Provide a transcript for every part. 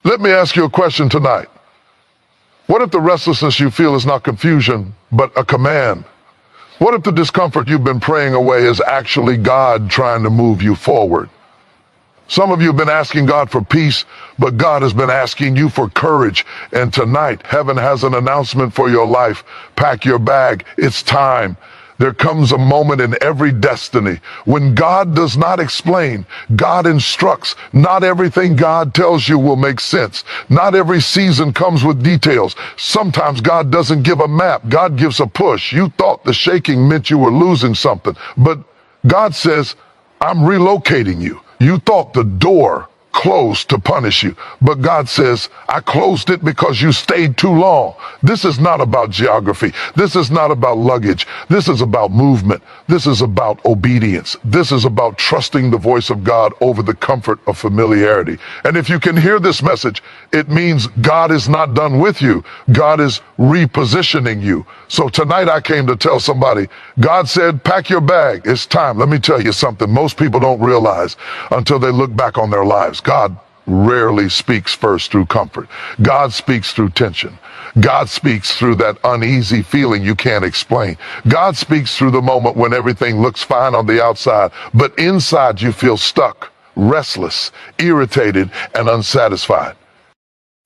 Let me ask you a question tonight. What if the restlessness you feel is not confusion, but a command? What if the discomfort you've been praying away is actually God trying to move you forward? Some of you have been asking God for peace, but God has been asking you for courage. And tonight, heaven has an announcement for your life. Pack your bag. It's time. There comes a moment in every destiny when God does not explain, God instructs. Not everything God tells you will make sense. Not every season comes with details. Sometimes God doesn't give a map. God gives a push. You thought the shaking meant you were losing something, but God says, I'm relocating you. You thought the door closed to punish you, but God says, I closed it because you stayed too long. This is not about geography. This is not about luggage. This is about movement. This is about obedience. This is about trusting the voice of God over the comfort of familiarity. And if you can hear this message, it means God is not done with you. God is repositioning you. So tonight I came to tell somebody, God said, pack your bag. It's time. Let me tell you something most people don't realize until they look back on their lives. God rarely speaks first through comfort. God speaks through tension. God speaks through that uneasy feeling you can't explain. God speaks through the moment when everything looks fine on the outside, but inside you feel stuck, restless, irritated, and unsatisfied.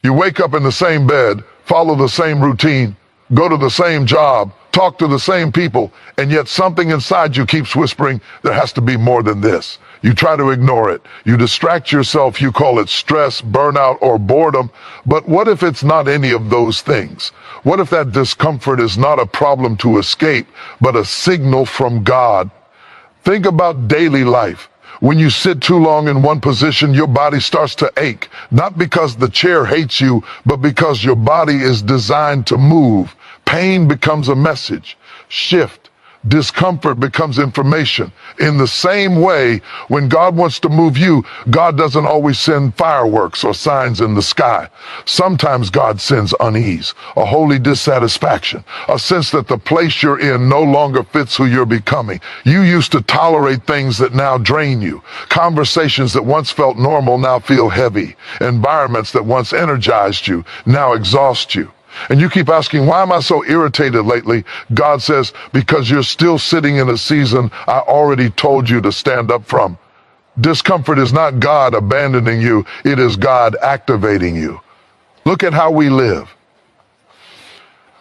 You wake up in the same bed, follow the same routine, go to the same job, talk to the same people, and yet something inside you keeps whispering, there has to be more than this. You try to ignore it. You distract yourself. You call it stress, burnout, or boredom. But what if it's not any of those things? What if that discomfort is not a problem to escape, but a signal from God? Think about daily life. When you sit too long in one position, your body starts to ache, not because the chair hates you, but because your body is designed to move. Pain becomes a message. Shift. Discomfort becomes information. In the same way, when God wants to move you, God doesn't always send fireworks or signs in the sky. Sometimes God sends unease, a holy dissatisfaction, a sense that the place you're in no longer fits who you're becoming. You used to tolerate things that now drain you. Conversations that once felt normal now feel heavy. Environments that once energized you now exhaust you. And you keep asking, why am I so irritated lately? God says, because you're still sitting in a season I already told you to stand up from. Discomfort is not God abandoning you. It is God activating you. Look at how we live.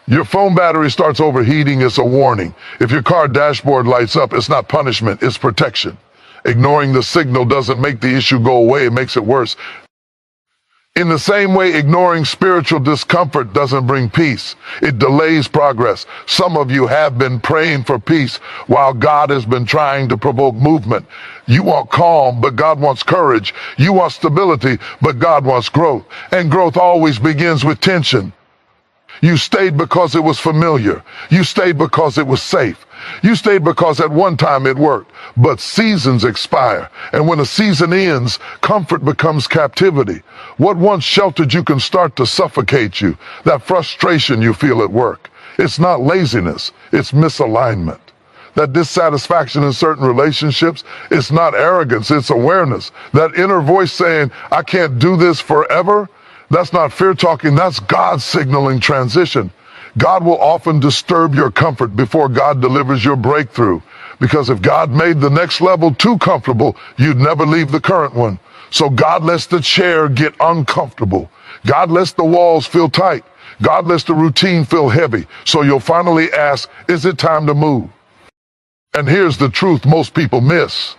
Your phone battery starts overheating, it's a warning. If your car dashboard lights up, it's not punishment, it's protection. Ignoring the signal doesn't make the issue go away, it makes it worse. In the same way, ignoring spiritual discomfort doesn't bring peace. It delays progress. Some of you have been praying for peace while God has been trying to provoke movement. You want calm, but God wants courage. You want stability, but God wants growth. And growth always begins with tension. You stayed because it was familiar. You stayed because it was safe. You stayed because at one time it worked. But seasons expire. And when a season ends, comfort becomes captivity. What once sheltered you can start to suffocate you. That frustration you feel at work. It's not laziness. It's misalignment. That dissatisfaction in certain relationships, it's not arrogance. It's awareness. That inner voice saying, I can't do this forever. That's not fear talking, that's God signaling transition. God will often disturb your comfort before God delivers your breakthrough. Because if God made the next level too comfortable, you'd never leave the current one. So God lets the chair get uncomfortable. God lets the walls feel tight. God lets the routine feel heavy. So you'll finally ask, is it time to move? And here's the truth most people miss.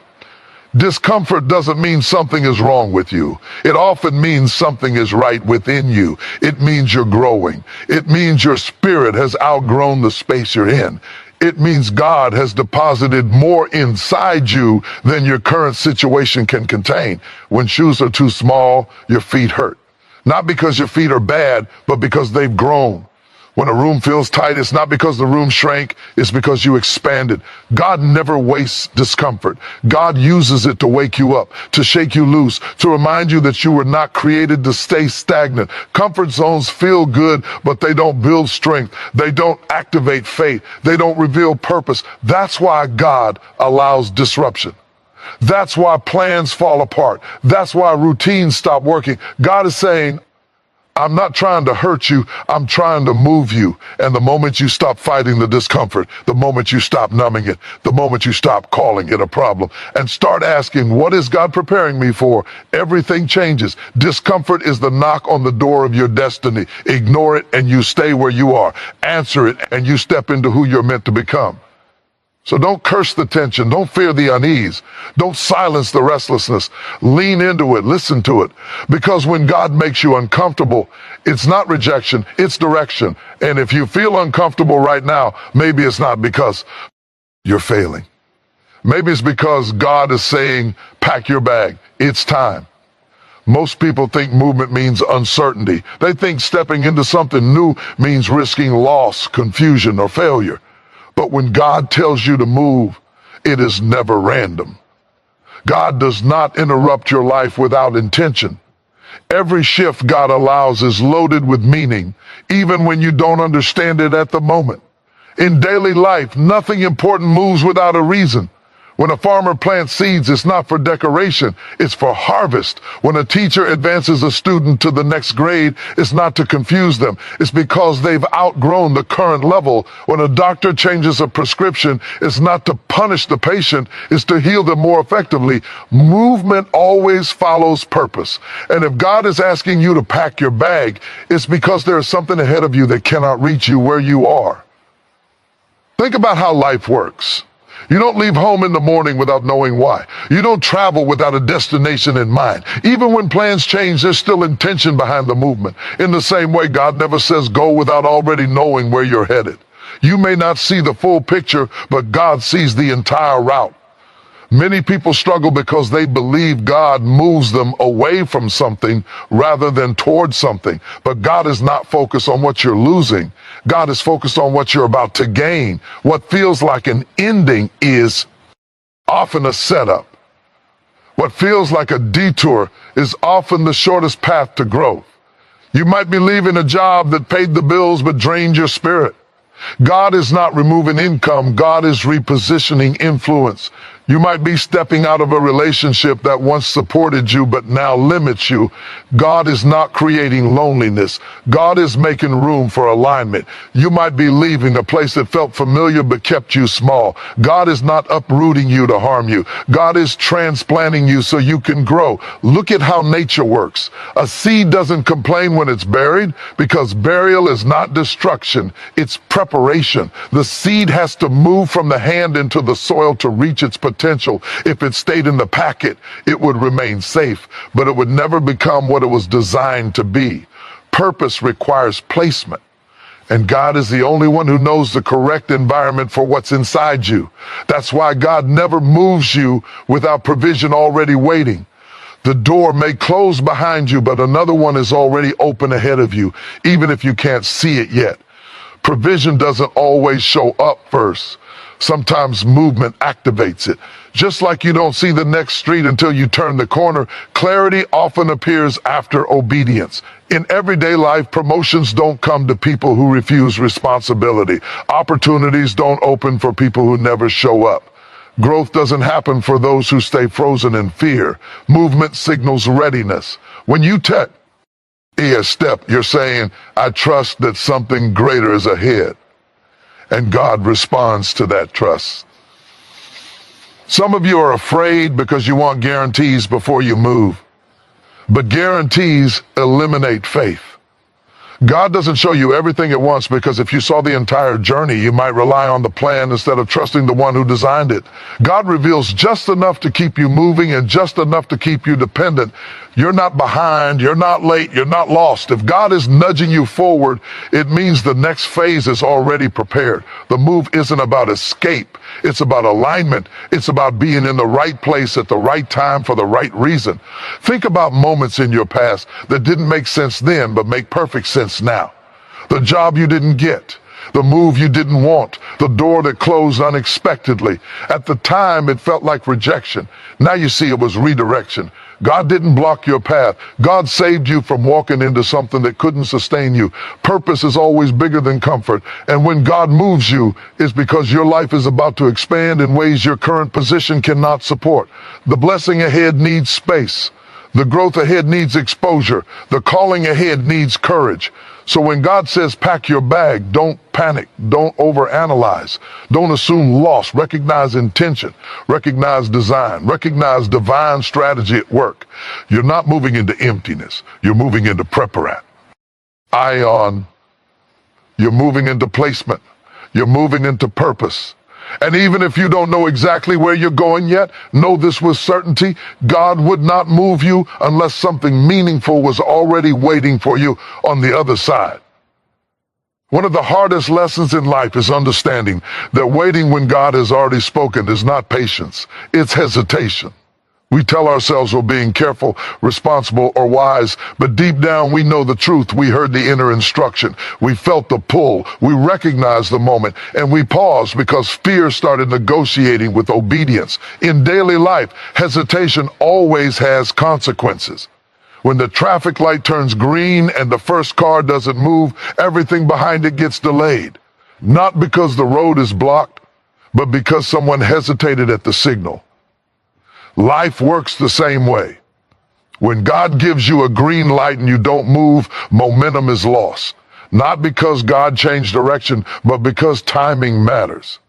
Discomfort doesn't mean something is wrong with you. It often means something is right within you. It means you're growing. It means your spirit has outgrown the space you're in. It means God has deposited more inside you than your current situation can contain. When shoes are too small, your feet hurt. Not because your feet are bad, but because they've grown. When a room feels tight, it's not because the room shrank, it's because you expanded. God never wastes discomfort. God uses it to wake you up, to shake you loose, to remind you that you were not created to stay stagnant. Comfort zones feel good, but they don't build strength. They don't activate faith. They don't reveal purpose. That's why God allows disruption. That's why plans fall apart. That's why routines stop working. God is saying, I'm not trying to hurt you, I'm trying to move you. And the moment you stop fighting the discomfort, the moment you stop numbing it, the moment you stop calling it a problem, and start asking, what is God preparing me for? Everything changes. Discomfort is the knock on the door of your destiny. Ignore it and you stay where you are. Answer it and you step into who you're meant to become. So don't curse the tension. Don't fear the unease. Don't silence the restlessness. Lean into it. Listen to it. Because when God makes you uncomfortable, it's not rejection, it's direction. And if you feel uncomfortable right now, maybe it's not because you're failing. Maybe it's because God is saying, pack your bag. It's time. Most people think movement means uncertainty. They think stepping into something new means risking loss, confusion, or failure. But when God tells you to move, it is never random. God does not interrupt your life without intention. Every shift God allows is loaded with meaning, even when you don't understand it at the moment. In daily life, nothing important moves without a reason. When a farmer plants seeds, it's not for decoration, it's for harvest. When a teacher advances a student to the next grade, it's not to confuse them. It's because they've outgrown the current level. When a doctor changes a prescription, it's not to punish the patient, it's to heal them more effectively. Movement always follows purpose. And if God is asking you to pack your bag, it's because there is something ahead of you that cannot reach you where you are. Think about how life works. You don't leave home in the morning without knowing why. You don't travel without a destination in mind. Even when plans change, there's still intention behind the movement. In the same way, God never says go without already knowing where you're headed. You may not see the full picture, but God sees the entire route. Many people struggle because they believe God moves them away from something rather than towards something. But God is not focused on what you're losing. God is focused on what you're about to gain. What feels like an ending is often a setup. What feels like a detour is often the shortest path to growth. You might be leaving a job that paid the bills but drained your spirit. God is not removing income. God is repositioning influence. You might be stepping out of a relationship that once supported you but now limits you. God is not creating loneliness. God is making room for alignment. You might be leaving a place that felt familiar but kept you small. God is not uprooting you to harm you. God is transplanting you so you can grow. Look at how nature works. A seed doesn't complain when it's buried because burial is not destruction, it's preparation. The seed has to move from the hand into the soil to reach its potential. If it stayed in the packet, it would remain safe, but it would never become what it was designed to be. Purpose requires placement, and God is the only one who knows the correct environment for what's inside you. That's why God never moves you without provision already waiting. The door may close behind you, but another one is already open ahead of you, even if you can't see it yet. Provision doesn't always show up first. Sometimes movement activates it. Just like you don't see the next street until you turn the corner, clarity often appears after obedience. In everyday life, promotions don't come to people who refuse responsibility. Opportunities don't open for people who never show up. Growth doesn't happen for those who stay frozen in fear. Movement signals readiness. When you take a step, you're saying, I trust that something greater is ahead. And God responds to that trust. Some of you are afraid because you want guarantees before you move. But guarantees eliminate faith. God doesn't show you everything at once because if you saw the entire journey, you might rely on the plan instead of trusting the one who designed it. God reveals just enough to keep you moving and just enough to keep you dependent. You're not behind, you're not late, you're not lost. If God is nudging you forward, it means the next phase is already prepared. The move isn't about escape, it's about alignment. It's about being in the right place at the right time for the right reason. Think about moments in your past that didn't make sense then but make perfect sense now. The job you didn't get, the move you didn't want, the door that closed unexpectedly. At the time, it felt like rejection. Now you see it was redirection. God didn't block your path. God saved you from walking into something that couldn't sustain you. Purpose is always bigger than comfort. And when God moves you, it's because your life is about to expand in ways your current position cannot support. The blessing ahead needs space. The growth ahead needs exposure. The calling ahead needs courage. So when God says pack your bag, don't panic, don't overanalyze, don't assume loss, recognize intention, recognize design, recognize divine strategy at work. You're not moving into emptiness, you're moving into preparat. Ion, you're moving into placement, you're moving into purpose. And even if you don't know exactly where you're going yet, know this with certainty: God would not move you unless something meaningful was already waiting for you on the other side. One of the hardest lessons in life is understanding that waiting when God has already spoken is not patience, it's hesitation. We tell ourselves we're being careful, responsible, or wise, but deep down we know the truth. We heard the inner instruction. We felt the pull. We recognized the moment, and we paused because fear started negotiating with obedience. In daily life, hesitation always has consequences. When the traffic light turns green and the first car doesn't move, everything behind it gets delayed. Not because the road is blocked, but because someone hesitated at the signal. Life works the same way. When God gives you a green light and you don't move, momentum is lost. Not because God changed direction, but because timing matters.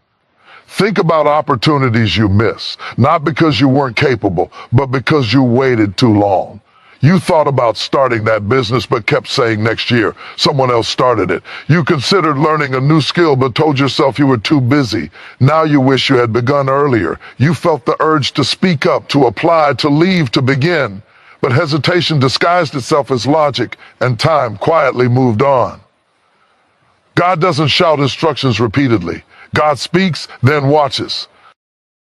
Think about opportunities you miss, not because you weren't capable, but because you waited too long. You thought about starting that business but kept saying next year. Someone else started it. You considered learning a new skill but told yourself you were too busy. Now you wish you had begun earlier. You felt the urge to speak up, to apply, to leave, to begin. But hesitation disguised itself as logic, and time quietly moved on. God doesn't shout instructions repeatedly. God speaks, then watches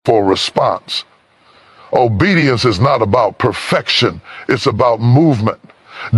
for response. Obedience is not about perfection, it's about movement.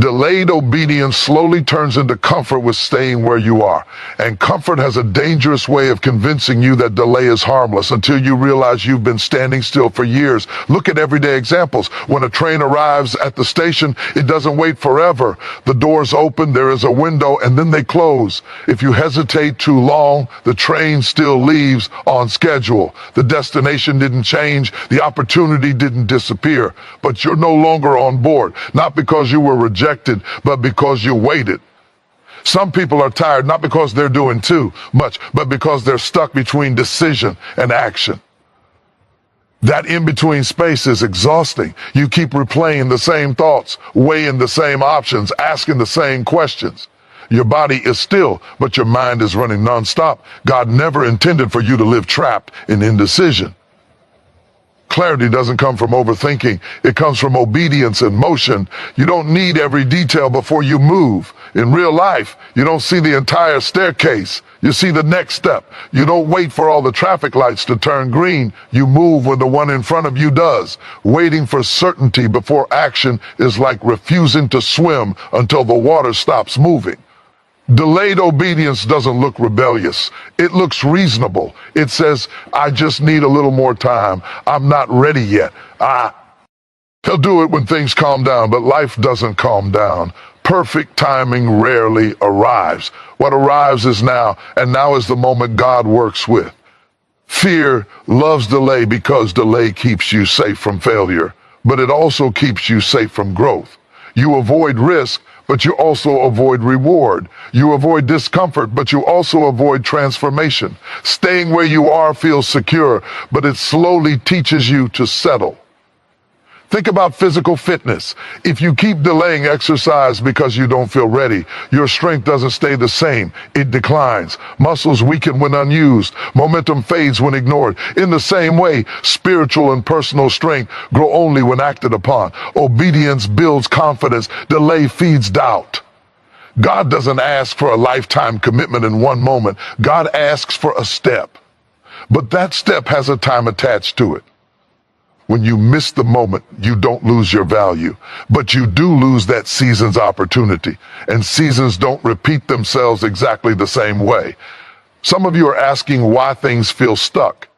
Delayed obedience slowly turns into comfort with staying where you are. And comfort has a dangerous way of convincing you that delay is harmless until you realize you've been standing still for years. Look at everyday examples. When a train arrives at the station, it doesn't wait forever. The doors open, there is a window, and then they close. If you hesitate too long, the train still leaves on schedule. The destination didn't change, the opportunity didn't disappear, but you're no longer on board. Not because you were rejected, but because you waited. Some people are tired not because they're doing too much, but because they're stuck between decision and action. That in-between space is exhausting. You keep replaying the same thoughts, weighing the same options, asking the same questions. Your body is still, but your mind is running nonstop. God never intended for you to live trapped in indecision. Clarity doesn't come from overthinking. It comes from obedience and motion. You don't need every detail before you move. In real life, you don't see the entire staircase. You see the next step. You don't wait for all the traffic lights to turn green. You move when the one in front of you does. Waiting for certainty before action is like refusing to swim until the water stops moving. Delayed obedience doesn't look rebellious. It looks reasonable. It says, I just need a little more time. I'm not ready yet. He'll do it when things calm down, but life doesn't calm down. Perfect timing rarely arrives. What arrives is now, and now is the moment God works with. Fear loves delay because delay keeps you safe from failure, but it also keeps you safe from growth. You avoid risk, but you also avoid reward. You avoid discomfort, but you also avoid transformation. Staying where you are feels secure, but it slowly teaches you to settle. Think about physical fitness. If you keep delaying exercise because you don't feel ready, your strength doesn't stay the same. It declines. Muscles weaken when unused. Momentum fades when ignored. In the same way, spiritual and personal strength grow only when acted upon. Obedience builds confidence. Delay feeds doubt. God doesn't ask for a lifetime commitment in one moment. God asks for a step. But that step has a time attached to it. When you miss the moment, you don't lose your value, but you do lose that season's opportunity. And seasons don't repeat themselves exactly the same way. Some of you are asking why things feel stuck.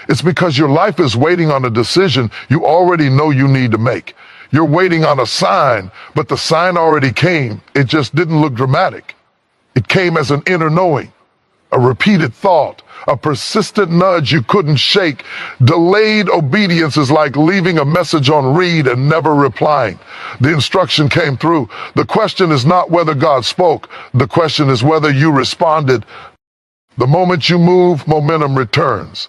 It's because your life is waiting on a decision you already know you need to make. You're waiting on a sign, but the sign already came. It just didn't look dramatic. It came as an inner knowing. a repeated thought, a persistent nudge you couldn't shake. Delayed obedience is like leaving a message on read and never replying. The instruction came through. The question is not whether God spoke. The question is whether you responded. The moment you move, momentum returns.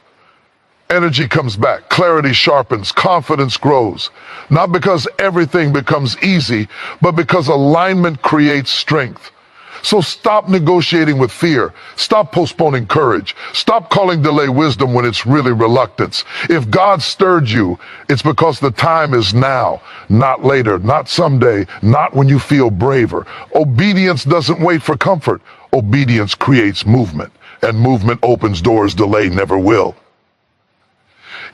Energy comes back, clarity sharpens, confidence grows. Not because everything becomes easy, but because alignment creates strength. So stop negotiating with fear. Stop postponing courage. Stop calling delay wisdom when it's really reluctance. If God stirred you, it's because the time is now, not later, not someday, not when you feel braver. Obedience doesn't wait for comfort. Obedience creates movement, and movement opens doors delay never will.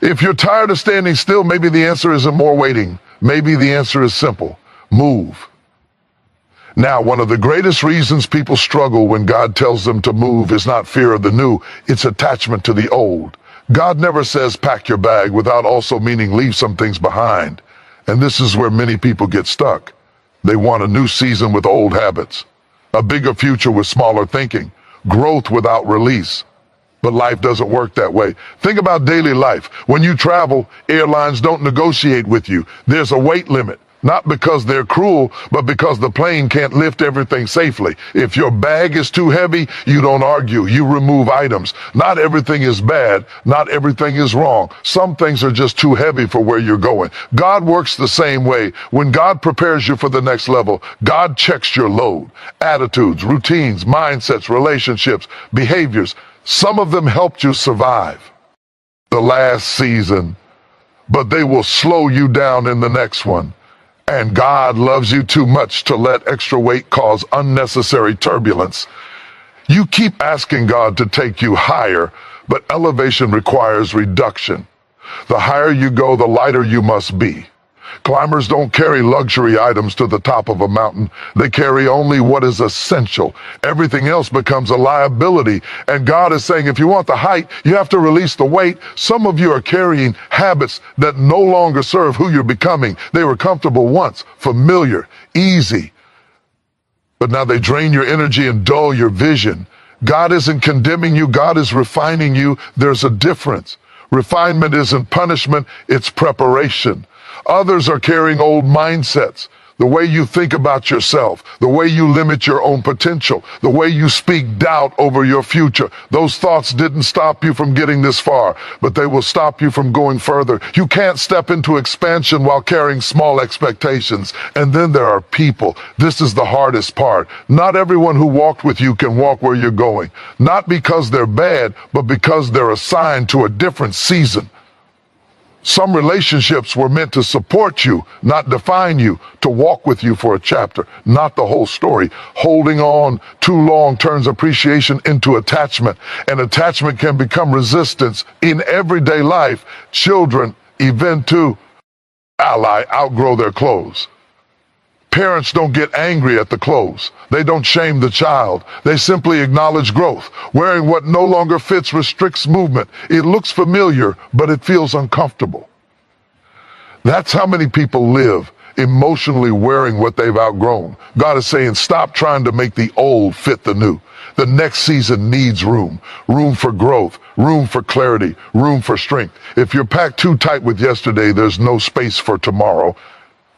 If you're tired of standing still, maybe the answer isn't more waiting. Maybe the answer is simple. Move. Now, one of the greatest reasons people struggle when God tells them to move is not fear of the new, it's attachment to the old. God never says pack your bag without also meaning leave some things behind. And this is where many people get stuck. They want a new season with old habits, a bigger future with smaller thinking, growth without release. But life doesn't work that way. Think about daily life. When you travel, airlines don't negotiate with you. There's a weight limit. Not because they're cruel, but because the plane can't lift everything safely. If your bag is too heavy, you don't argue. You remove items. Not everything is bad. Not everything is wrong. Some things are just too heavy for where you're going. God works the same way. When God prepares you for the next level, God checks your load. Attitudes, routines, mindsets, relationships, behaviors. Some of them helped you survive the last season, but they will slow you down in the next one. And God loves you too much to let extra weight cause unnecessary turbulence. You keep asking God to take you higher, but elevation requires reduction. The higher you go, the lighter you must be. Climbers don't carry luxury items to the top of a mountain. They carry only what is essential. Everything else becomes a liability. And God is saying, if you want the height, you have to release the weight. Some of you are carrying habits that no longer serve who you're becoming. They were comfortable once, familiar, easy. But now they drain your energy and dull your vision. God isn't condemning you. God is refining you. There's a difference. Refinement isn't punishment. It's preparation. Others are carrying old mindsets. The way you think about yourself, the way you limit your own potential, the way you speak doubt over your future. Those thoughts didn't stop you from getting this far, but they will stop you from going further. You can't step into expansion while carrying small expectations. And then there are people. This is the hardest part. Not everyone who walked with you can walk where you're going. Not because they're bad, but because they're assigned to a different season. Some relationships were meant to support you, not define you, to walk with you for a chapter, not the whole story. Holding on too long turns appreciation into attachment, and attachment can become resistance in everyday life. Children, even to ally, outgrow their clothes. Parents don't get angry at the clothes. They don't shame the child. They simply acknowledge growth. Wearing what no longer fits restricts movement. It looks familiar, but it feels uncomfortable. That's how many people live, emotionally wearing what they've outgrown. God is saying, stop trying to make the old fit the new. The next season needs room. Room for growth, room for clarity, room for strength. If you're packed too tight with yesterday, there's no space for tomorrow.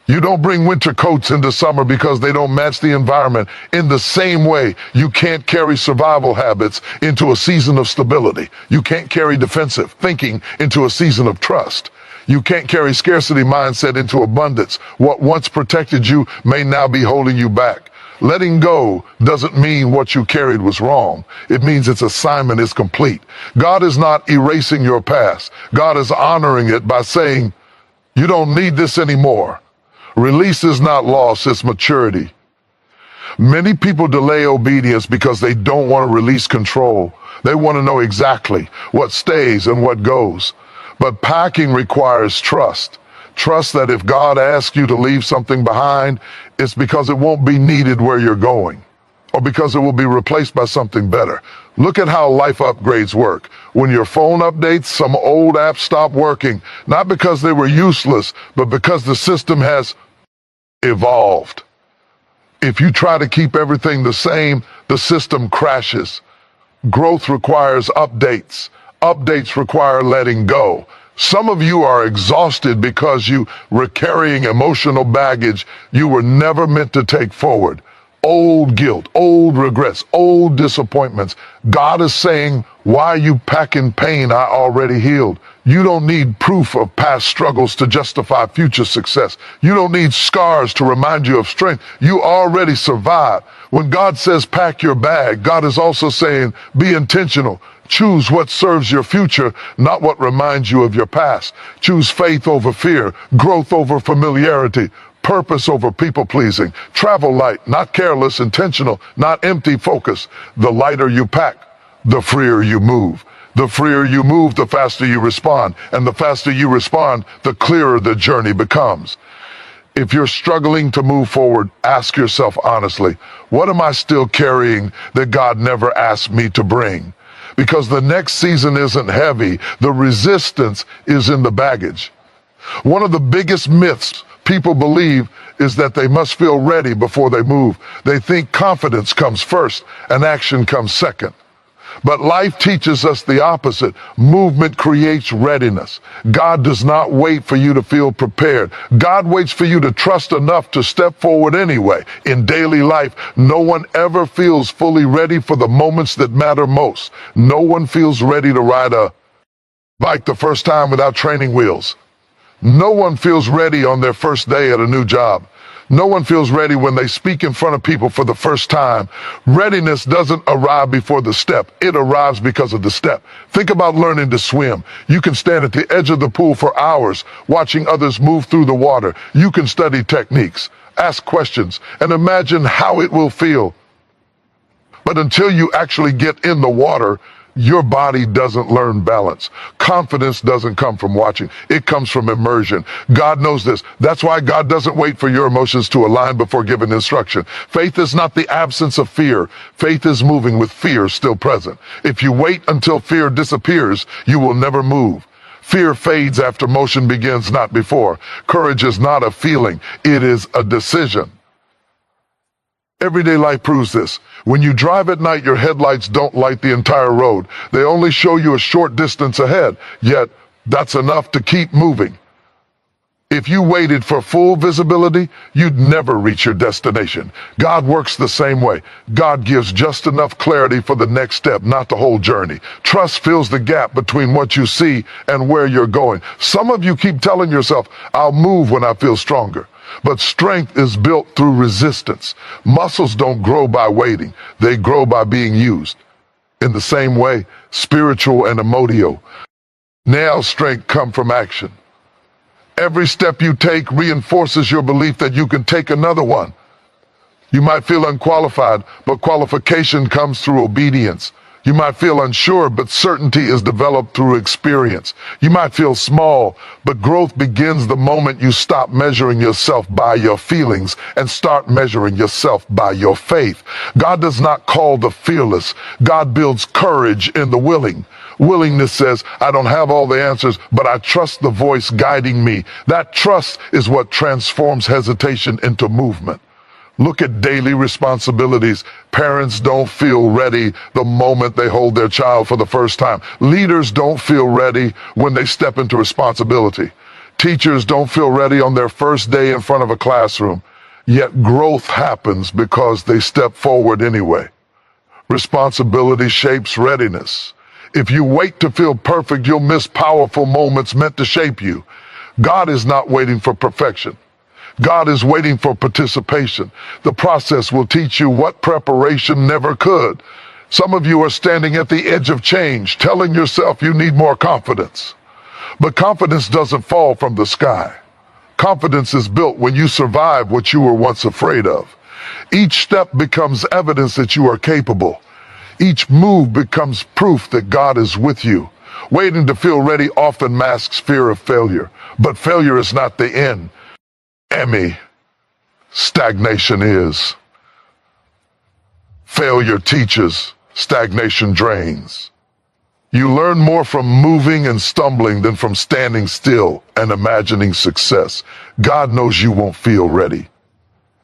You don't bring winter coats into summer because they don't match the environment. In the same way, you can't carry survival habits into a season of stability. You can't carry defensive thinking into a season of trust. You can't carry scarcity mindset into abundance. What once protected you may now be holding you back. Letting go doesn't mean what you carried was wrong. It means its assignment is complete. God is not erasing your past. God is honoring it by saying, you don't need this anymore. Release is not loss, it's maturity. Many people delay obedience because they don't want to release control. They want to know exactly what stays and what goes. But packing requires trust. Trust that if God asks you to leave something behind, it's because it won't be needed where you're going, or because it will be replaced by something better. Look at how life upgrades work. When your phone updates, some old apps stop working, not because they were useless, but because the system has evolved. If you try to keep everything the same, the system crashes. Growth requires updates. Updates require letting go. Some of you are exhausted because you were carrying emotional baggage you were never meant to take forward. Old guilt, old regrets, old disappointments. God is saying, why are you packing pain I already healed? You don't need proof of past struggles to justify future success. You don't need scars to remind you of strength. You already survived. When God says pack your bag, God is also saying be intentional. Choose what serves your future, not what reminds you of your past. Choose faith over fear, growth over familiarity, purpose over people-pleasing. Travel light, not careless, intentional, not empty focus. The lighter you pack, the freer you move. The freer you move, the faster you respond. And the faster you respond, the clearer the journey becomes. If you're struggling to move forward, ask yourself honestly, what am I still carrying that God never asked me to bring? Because the next season isn't heavy, the resistance is in the baggage. One of the biggest myths people believe is that they must feel ready before they move. They think confidence comes first and action comes second. But life teaches us the opposite. Movement creates readiness. God does not wait for you to feel prepared. God waits for you to trust enough to step forward anyway. In daily life, no one ever feels fully ready for the moments that matter most. No one feels ready to ride a bike the first time without training wheels. No one feels ready on their first day at a new job. No one feels ready when they speak in front of people for the first time. Readiness doesn't arrive before the step. It arrives because of the step. Think about learning to swim. You can stand at the edge of the pool for hours, watching others move through the water. You can study techniques, ask questions, and imagine how it will feel. But until you actually get in the water, your body doesn't learn balance. Confidence doesn't come from watching. It comes from immersion. God knows this. That's why God doesn't wait for your emotions to align before giving instruction. Faith is not the absence of fear. Faith is moving with fear still present. If you wait until fear disappears, you will never move. Fear fades after motion begins, not before. Courage is not a feeling. It is a decision. Everyday life proves this. When you drive at night, your headlights don't light the entire road. They only show you a short distance ahead, yet that's enough to keep moving. If you waited for full visibility, you'd never reach your destination. God works the same way. God gives just enough clarity for the next step, not the whole journey. Trust fills the gap between what you see and where you're going. Some of you keep telling yourself, I'll move when I feel stronger. But strength is built through resistance. Muscles don't grow by waiting. They grow by being used. In the same way, spiritual and emotional, now strength come from action. Every step you take reinforces your belief that you can take another one. You might feel unqualified, but qualification comes through obedience. You might feel unsure, but certainty is developed through experience. You might feel small, but growth begins the moment you stop measuring yourself by your feelings and start measuring yourself by your faith. God does not call the fearless. God builds courage in the willing. Willingness says, I don't have all the answers, but I trust the voice guiding me. That trust is what transforms hesitation into movement. Look at daily responsibilities. Parents don't feel ready the moment they hold their child for the first time. Leaders don't feel ready when they step into responsibility. Teachers don't feel ready on their first day in front of a classroom. Yet growth happens because they step forward anyway. Responsibility shapes readiness. If you wait to feel perfect, you'll miss powerful moments meant to shape you. God is not waiting for perfection. God is waiting for participation. The process will teach you what preparation never could. Some of you are standing at the edge of change, telling yourself you need more confidence. But confidence doesn't fall from the sky. Confidence is built when you survive what you were once afraid of. Each step becomes evidence that you are capable. Each move becomes proof that God is with you. Waiting to feel ready often masks fear of failure. But failure is not the end. Stagnation is. Failure teaches, stagnation drains. You learn more from moving and stumbling than from standing still and imagining success. God knows you won't feel ready.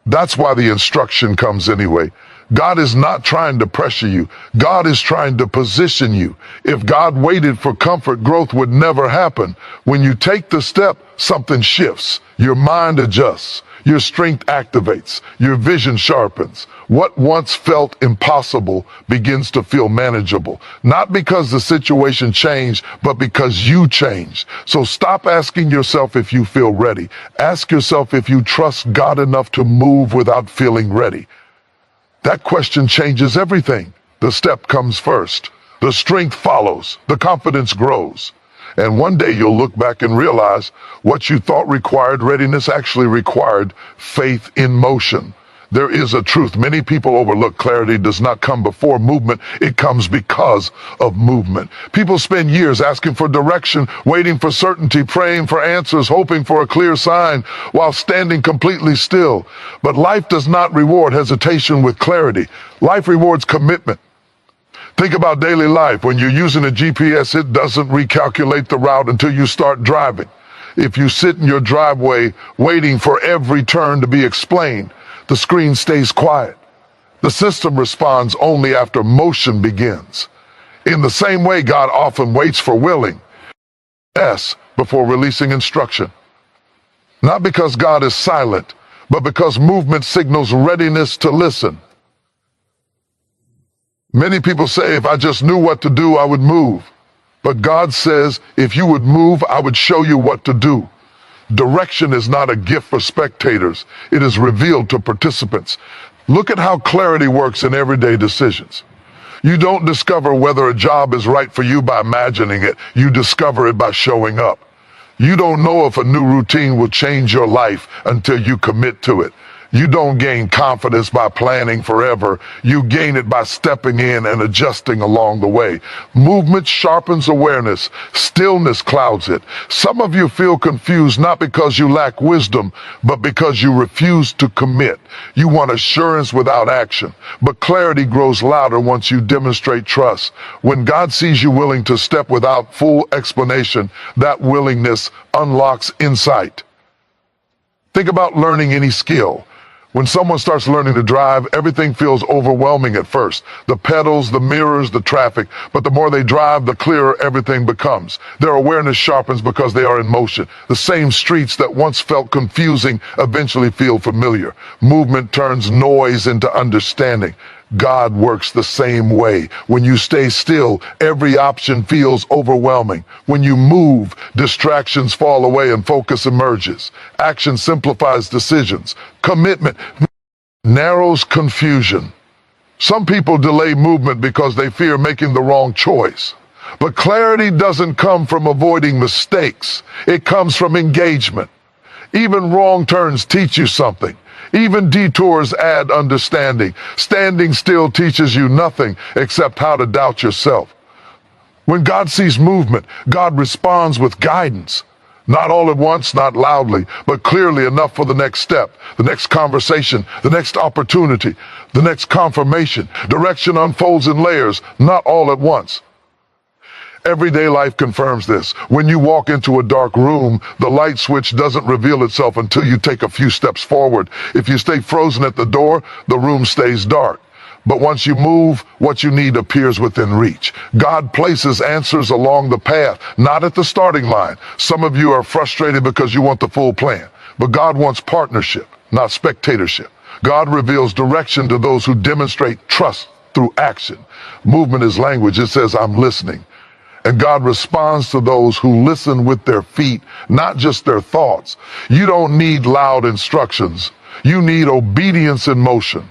That's why the instruction comes anyway. God is not trying to pressure you. God is trying to position you. If God waited for comfort, growth would never happen. When you take the step, something shifts. Your mind adjusts. Your strength activates. Your vision sharpens. What once felt impossible begins to feel manageable. Not because the situation changed, but because you changed. So stop asking yourself if you feel ready. Ask yourself if you trust God enough to move without feeling ready. That question changes everything. The step comes first. The strength follows. The confidence grows. And one day you'll look back and realize what you thought required readiness actually required faith in motion. There is a truth many people overlook. Clarity does not come before movement. It comes because of movement. People spend years asking for direction, waiting for certainty, praying for answers, hoping for a clear sign while standing completely still. But life does not reward hesitation with clarity. Life rewards commitment. Think about daily life. When you're using a GPS, it doesn't recalculate the route until you start driving. If you sit in your driveway waiting for every turn to be explained, the screen stays quiet. The system responds only after motion begins. In the same way, God often waits for willing before releasing instruction. Not because God is silent, but because movement signals readiness to listen. Many people say, if I just knew what to do, I would move. But God says, if you would move, I would show you what to do. Direction is not a gift for spectators. It is revealed to participants. Look at how clarity works in everyday decisions. You don't discover whether a job is right for you by imagining it. You discover it by showing up. You don't know if a new routine will change your life until you commit to it. You don't gain confidence by planning forever. You gain it by stepping in and adjusting along the way. Movement sharpens awareness. Stillness clouds it. Some of you feel confused not because you lack wisdom, but because you refuse to commit. You want assurance without action. But clarity grows louder once you demonstrate trust. When God sees you willing to step without full explanation, that willingness unlocks insight. Think about learning any skill. When someone starts learning to drive, everything feels overwhelming at first. The pedals, the mirrors, the traffic. But the more they drive, the clearer everything becomes. Their awareness sharpens because they are in motion. The same streets that once felt confusing eventually feel familiar. Movement turns noise into understanding. God works the same way. When you stay still, every option feels overwhelming. When you move, distractions fall away and focus emerges. Action simplifies decisions. Commitment narrows confusion. Some people delay movement because they fear making the wrong choice. But clarity doesn't come from avoiding mistakes. It comes from engagement. Even wrong turns teach you something. Even detours add understanding. Standing still teaches you nothing except how to doubt yourself. When God sees movement, God responds with guidance. Not all at once, not loudly, but clearly enough for the next step, the next conversation, the next opportunity, the next confirmation. Direction unfolds in layers, not all at once. Everyday life confirms this. When you walk into a dark room, the light switch doesn't reveal itself until you take a few steps forward. If you stay frozen at the door, the room stays dark. But once you move, what you need appears within reach. God places answers along the path, not at the starting line. Some of you are frustrated because you want the full plan. But God wants partnership, not spectatorship. God reveals direction to those who demonstrate trust through action. Movement is language. It says, I'm listening. And God responds to those who listen with their feet, not just their thoughts. You don't need loud instructions. You need obedience in motion.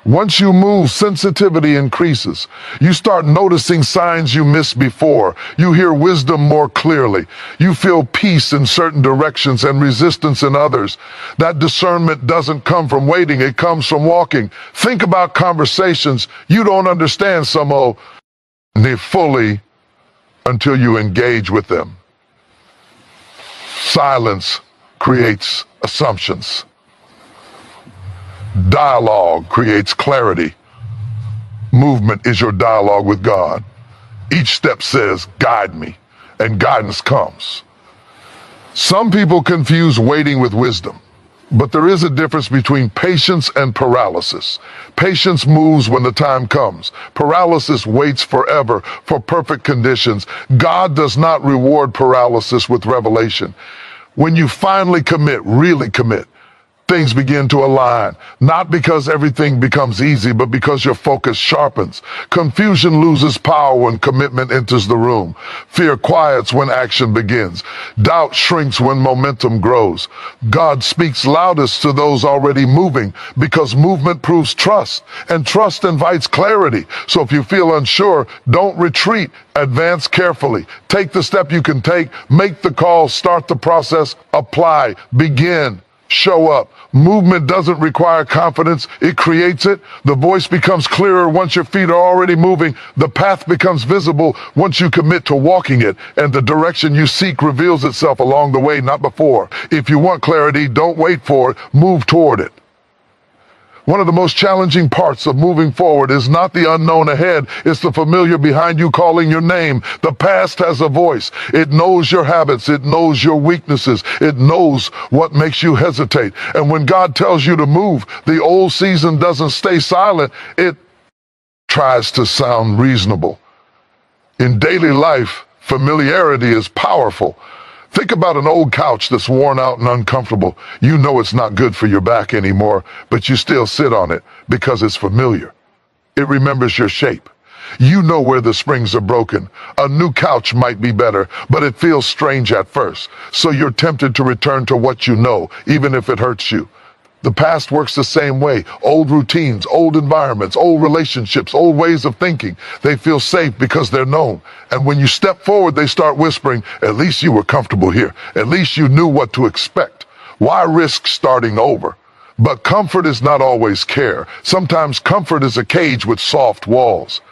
Once you move, sensitivity increases. You start noticing signs you missed before. You hear wisdom more clearly. You feel peace in certain directions and resistance in others. That discernment doesn't come from waiting. It comes from walking. Think about conversations you don't understand somehow fully until you engage with them. Silence creates assumptions. Dialogue creates clarity. Movement is your dialogue with God. Each step says, guide me, and guidance comes. Some people confuse waiting with wisdom. But there is a difference between patience and paralysis. Patience moves when the time comes. Paralysis waits forever for perfect conditions. God does not reward paralysis with revelation. When you finally commit, really commit, things begin to align, not because everything becomes easy, but because your focus sharpens. Confusion loses power when commitment enters the room. Fear quiets when action begins. Doubt shrinks when momentum grows. God speaks loudest to those already moving because movement proves trust, and trust invites clarity. So if you feel unsure, don't retreat. Advance carefully. Take the step you can take. Make the call. Start the process. Apply. Begin. Show up. Movement doesn't require confidence, it creates it. The voice becomes clearer once your feet are already moving. The path becomes visible once you commit to walking it, and the direction you seek reveals itself along the way, not before. If you want clarity, don't wait for it, move toward it. One of the most challenging parts of moving forward is not the unknown ahead, it's the familiar behind you calling your name. The past has a voice. It knows your habits, it knows your weaknesses, it knows what makes you hesitate. And when God tells you to move, the old season doesn't stay silent, it tries to sound reasonable. In daily life, familiarity is powerful. Think about an old couch that's worn out and uncomfortable. You know it's not good for your back anymore, but you still sit on it because it's familiar. It remembers your shape. You know where the springs are broken. A new couch might be better, but it feels strange at first. So you're tempted to return to what you know, even if it hurts you. The past works the same way. Old routines, old environments, old relationships, old ways of thinking. They feel safe because they're known. And when you step forward, they start whispering, at least you were comfortable here. At least you knew what to expect. Why risk starting over? But comfort is not always care. Sometimes comfort is a cage with soft walls.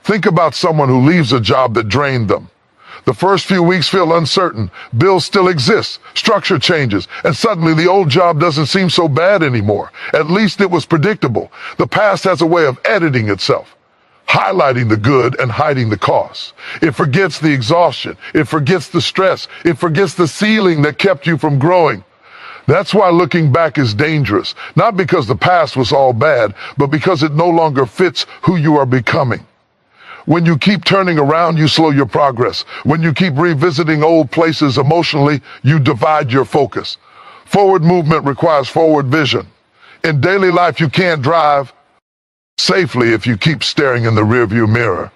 Think about someone who leaves a job that drained them. The first few weeks feel uncertain. Bills still exist. Structure changes. And suddenly the old job doesn't seem so bad anymore. At least it was predictable. The past has a way of editing itself, highlighting the good and hiding the costs. It forgets the exhaustion. It forgets the stress. It forgets the ceiling that kept you from growing. That's why looking back is dangerous. Not because the past was all bad, but because it no longer fits who you are becoming. When you keep turning around, you slow your progress. When you keep revisiting old places emotionally, you divide your focus. Forward movement requires forward vision. In daily life, you can't drive safely if you keep staring in the rearview mirror.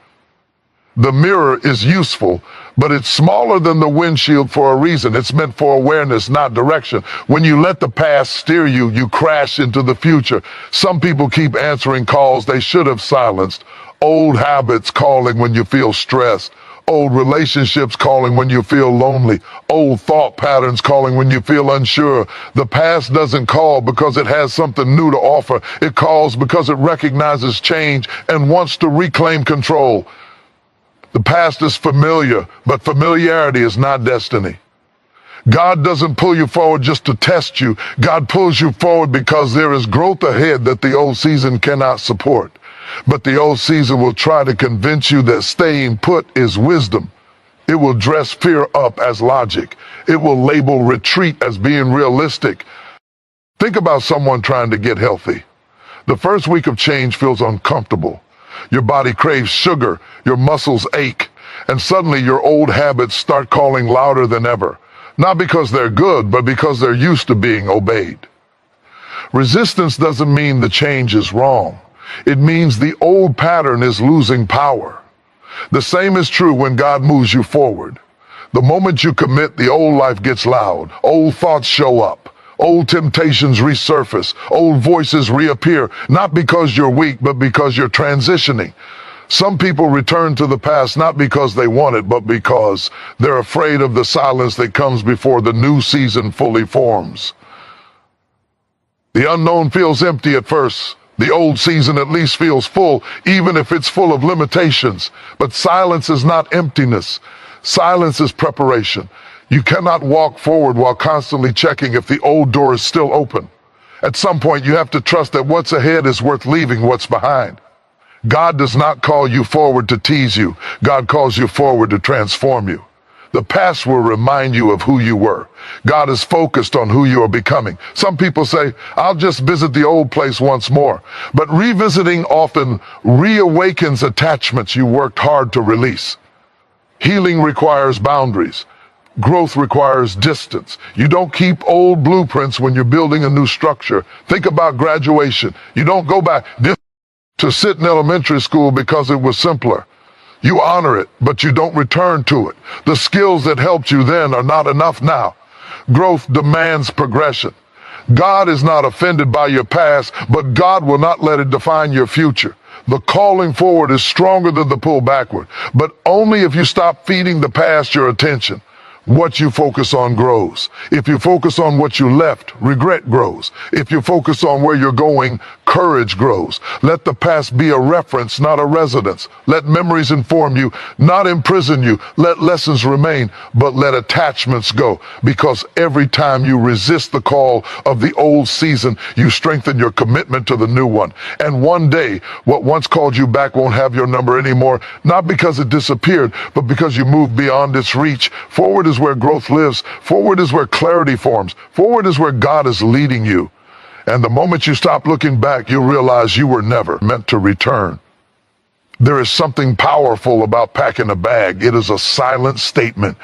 The mirror is useful, but it's smaller than the windshield for a reason. It's meant for awareness, not direction. When you let the past steer you, you crash into the future. Some people keep answering calls they should have silenced. Old habits calling when you feel stressed. Old relationships calling when you feel lonely. Old thought patterns calling when you feel unsure. The past doesn't call because it has something new to offer. It calls because it recognizes change and wants to reclaim control. The past is familiar, but familiarity is not destiny. God doesn't pull you forward just to test you. God pulls you forward because there is growth ahead that the old season cannot support. But the old season will try to convince you that staying put is wisdom. It will dress fear up as logic. It will label retreat as being realistic. Think about someone trying to get healthy. The first week of change feels uncomfortable. Your body craves sugar, your muscles ache, and suddenly your old habits start calling louder than ever. Not because they're good, but because they're used to being obeyed. Resistance doesn't mean the change is wrong. It means the old pattern is losing power. The same is true when God moves you forward. The moment you commit, the old life gets loud. Old thoughts show up. Old temptations resurface. Old voices reappear, not because you're weak, but because you're transitioning. Some people return to the past not because they want it, but because they're afraid of the silence that comes before the new season fully forms. The unknown feels empty at first. The old season at least feels full, even if it's full of limitations. But silence is not emptiness. Silence is preparation. You cannot walk forward while constantly checking if the old door is still open. At some point, you have to trust that what's ahead is worth leaving what's behind. God does not call you forward to tease you. God calls you forward to transform you. The past will remind you of who you were. God is focused on who you are becoming. Some people say, I'll just visit the old place once more. But revisiting often reawakens attachments you worked hard to release. Healing requires boundaries. Growth requires distance. You don't keep old blueprints when you're building a new structure. Think about graduation. You don't go back to sit in elementary school because it was simpler. You honor it, but you don't return to it. The skills that helped you then are not enough now. Growth demands progression. God is not offended by your past, but God will not let it define your future. The calling forward is stronger than the pull backward, but only if you stop feeding the past your attention. What you focus on grows. If you focus on what you left, regret grows. If you focus on where you're going, courage grows. Let the past be a reference, not a residence. Let memories inform you, not imprison you. Let lessons remain, but let attachments go. Because every time you resist the call of the old season, you strengthen your commitment to the new one. And one day, what once called you back won't have your number anymore, not because it disappeared, but because you moved beyond its reach. Forward is where growth lives. Forward is where clarity forms. Forward is where God is leading you. And the moment you stop looking back, you realize you were never meant to return. There is something powerful about packing a bag. It is a silent statement.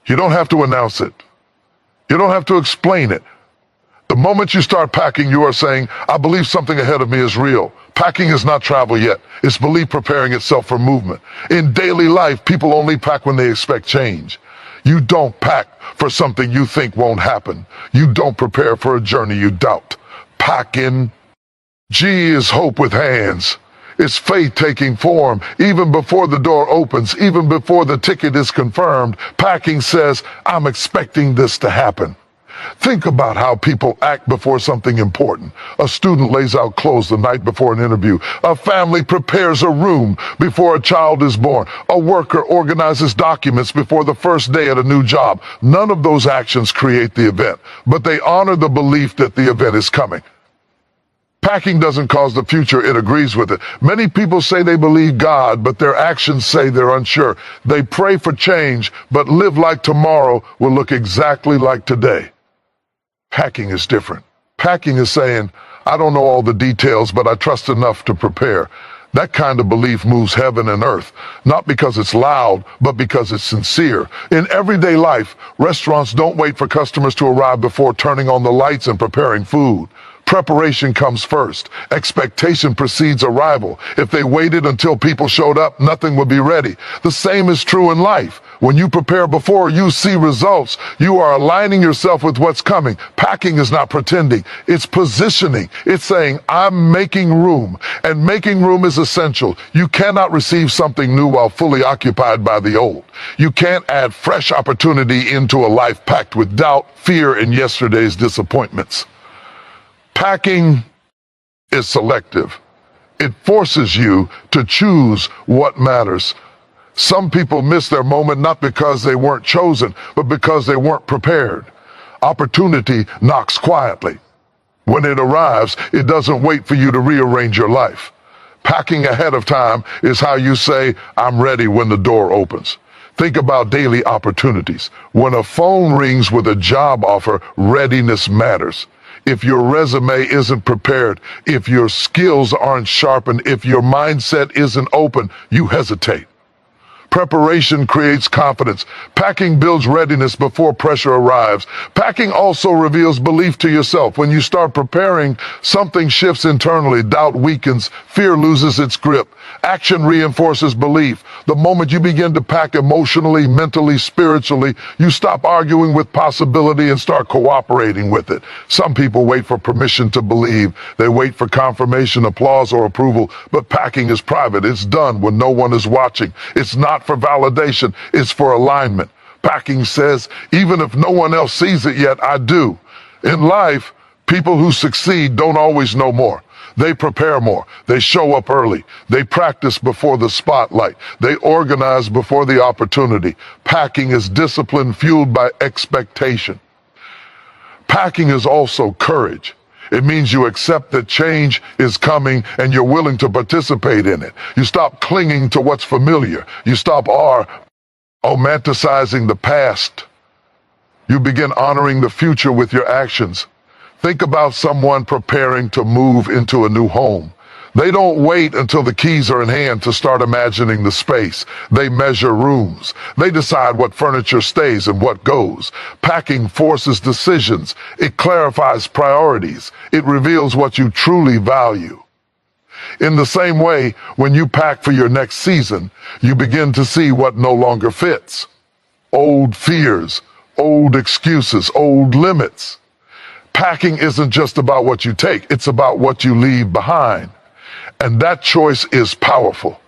You don't have to announce it. You don't have to explain it. The moment you start packing, you are saying, I believe something ahead of me is real. Packing is not travel yet. It's belief preparing itself for movement. In daily life, people only pack when they expect change. You don't pack for something you think won't happen. You don't prepare for a journey you doubt. Packing. G is hope with hands. It's faith taking form. Even before the door opens, even before the ticket is confirmed, packing says, I'm expecting this to happen. Think about how people act before something important. A student lays out clothes the night before an interview. A family prepares a room before a child is born. A worker organizes documents before the first day at a new job. None of those actions create the event, but they honor the belief that the event is coming. Packing doesn't cause the future, it agrees with it. Many people say they believe God, but their actions say they're unsure. They pray for change, but live like tomorrow will look exactly like today. Packing is different. Packing is saying, I don't know all the details, but I trust enough to prepare. That kind of belief moves heaven and earth, not because it's loud, but because it's sincere. In everyday life, restaurants don't wait for customers to arrive before turning on the lights and preparing food. Preparation comes first. Expectation precedes arrival. If they waited until people showed up, nothing would be ready. The same is true in life. When you prepare before you see results, you are aligning yourself with what's coming. Packing is not pretending. It's positioning. It's saying, I'm making room. And making room is essential. You cannot receive something new while fully occupied by the old. You can't add fresh opportunity into a life packed with doubt, fear, and yesterday's disappointments. Packing is selective. It forces you to choose what matters. Some people miss their moment not because they weren't chosen, but because they weren't prepared. Opportunity knocks quietly. When it arrives, it doesn't wait for you to rearrange your life. Packing ahead of time is how you say, I'm ready when the door opens. Think about daily opportunities. When a phone rings with a job offer, readiness matters. If your resume isn't prepared, if your skills aren't sharpened, if your mindset isn't open, you hesitate. Preparation creates confidence. Packing builds readiness before pressure arrives. Packing also reveals belief to yourself. When you start preparing, something shifts internally. Doubt weakens. Fear loses its grip. Action reinforces belief. The moment you begin to pack emotionally, mentally, spiritually, you stop arguing with possibility and start cooperating with it. Some people wait for permission to believe. They wait for confirmation, applause, or approval. But packing is private. It's done when no one is watching. It's not for validation. It's for alignment. Packing says, even if no one else sees it yet, I do. In life, people who succeed don't always know more. They prepare more. They show up early. They practice before the spotlight. They organize before the opportunity. Packing is discipline fueled by expectation. Packing is also courage. It means you accept that change is coming and you're willing to participate in it. You stop clinging to what's familiar. You stop romanticizing the past. You begin honoring the future with your actions. Think about someone preparing to move into a new home. They don't wait until the keys are in hand to start imagining the space. They measure rooms. They decide what furniture stays and what goes. Packing forces decisions. It clarifies priorities. It reveals what you truly value. In the same way, when you pack for your next season, you begin to see what no longer fits. Old fears, old excuses, old limits. Packing isn't just about what you take, it's about what you leave behind. And that choice is powerful.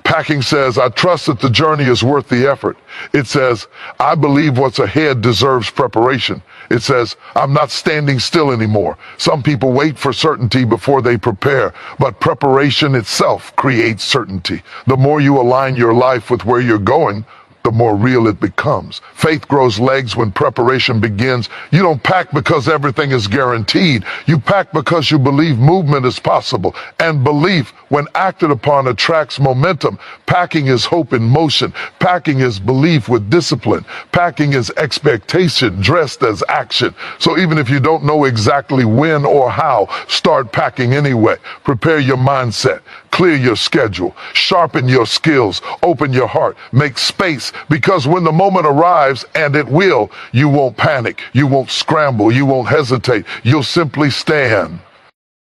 Packing says, I trust that the journey is worth the effort. It says, I believe what's ahead deserves preparation. It says, I'm not standing still anymore. Some people wait for certainty before they prepare, but preparation itself creates certainty. The more you align your life with where you're going, the more real it becomes. Faith grows legs when preparation begins. You don't pack because everything is guaranteed. You pack because you believe movement is possible. And belief, when acted upon, attracts momentum. Packing is hope in motion. Packing is belief with discipline. Packing is expectation dressed as action. So even if you don't know exactly when or how, start packing anyway. Prepare your mindset. Clear your schedule. Sharpen your skills. Open your heart. Make space. Because when the moment arrives, and it will, you won't panic, you won't scramble, you won't hesitate, you'll simply stand.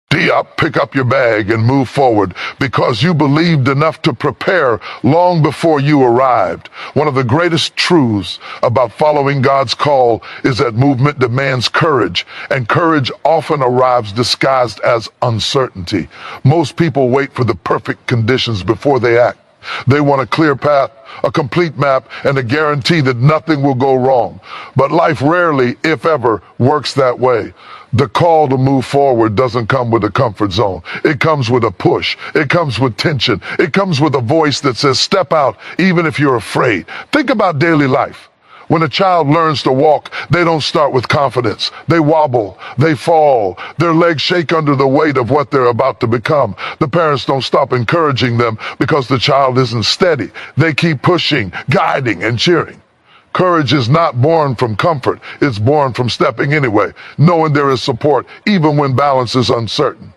Pick up your bag and move forward because you believed enough to prepare long before you arrived. One of the greatest truths about following God's call is that movement demands courage, and courage often arrives disguised as uncertainty. Most people wait for the perfect conditions before they act. They want a clear path, a complete map, and a guarantee that nothing will go wrong. But life rarely, if ever, works that way. The call to move forward doesn't come with a comfort zone. It comes with a push. It comes with tension. It comes with a voice that says, step out, even if you're afraid. Think about daily life. When a child learns to walk, they don't start with confidence. They wobble, they fall, their legs shake under the weight of what they're about to become. The parents don't stop encouraging them because the child isn't steady. They keep pushing, guiding, and cheering. Courage is not born from comfort. It's born from stepping anyway, knowing there is support even when balance is uncertain.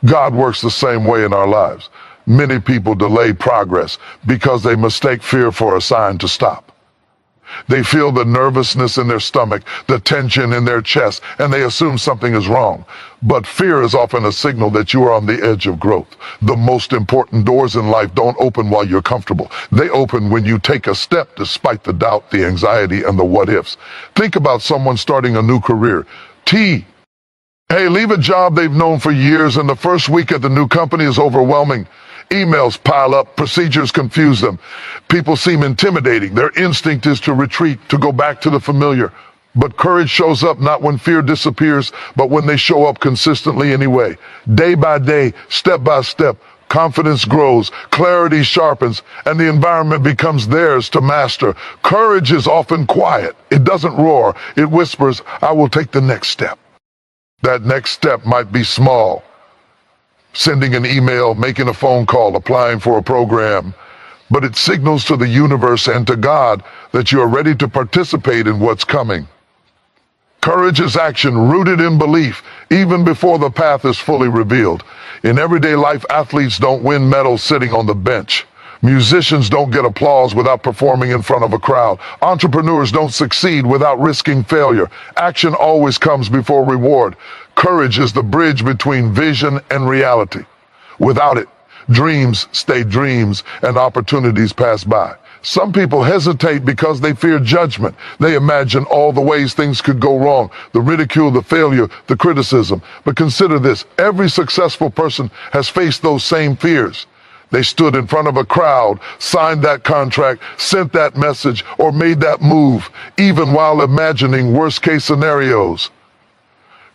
God works the same way in our lives. Many people delay progress because they mistake fear for a sign to stop. They feel the nervousness in their stomach, the tension in their chest, and they assume something is wrong. But fear is often a signal that you are on the edge of growth. The most important doors in life don't open while you're comfortable. They open when you take a step despite the doubt, the anxiety, and the what-ifs. Think about someone starting a new career. Hey, leave a job they've known for years, and the first week at the new company is overwhelming. Emails pile up, procedures confuse them. People seem intimidating. Their instinct is to retreat, to go back to the familiar. But courage shows up not when fear disappears, but when they show up consistently anyway. Day by day, step by step, confidence grows, clarity sharpens, and the environment becomes theirs to master. Courage is often quiet. It doesn't roar. It whispers, I will take the next step. That next step might be small. Sending an email, making a phone call, applying for a program. But it signals to the universe and to God that you are ready to participate in what's coming. Courage is action rooted in belief, even before the path is fully revealed. In everyday life, athletes don't win medals sitting on the bench. Musicians don't get applause without performing in front of a crowd. Entrepreneurs don't succeed without risking failure. Action always comes before reward. Courage is the bridge between vision and reality. Without it, dreams stay dreams and opportunities pass by. Some people hesitate because they fear judgment. They imagine all the ways things could go wrong, the ridicule, the failure, the criticism. But consider this, every successful person has faced those same fears. They stood in front of a crowd, signed that contract, sent that message, or made that move, even while imagining worst-case scenarios.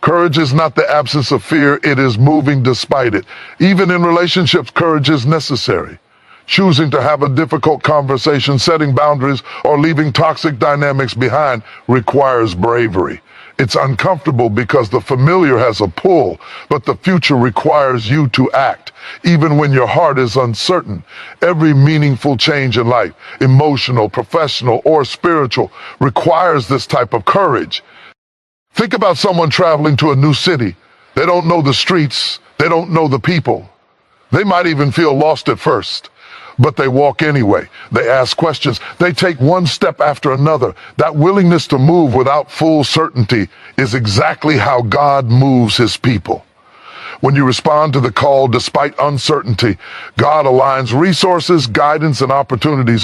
Courage is not the absence of fear, it is moving despite it. Even in relationships, courage is necessary. Choosing to have a difficult conversation, setting boundaries, or leaving toxic dynamics behind requires bravery. It's uncomfortable because the familiar has a pull, but the future requires you to act, even when your heart is uncertain. Every meaningful change in life, emotional, professional, or spiritual, requires this type of courage. Think about someone traveling to a new city. They don't know the streets. They don't know the people. They might even feel lost at first, but they walk anyway. They ask questions. They take one step after another. That willingness to move without full certainty is exactly how God moves his people. When you respond to the call despite uncertainty, God aligns resources, guidance, and opportunities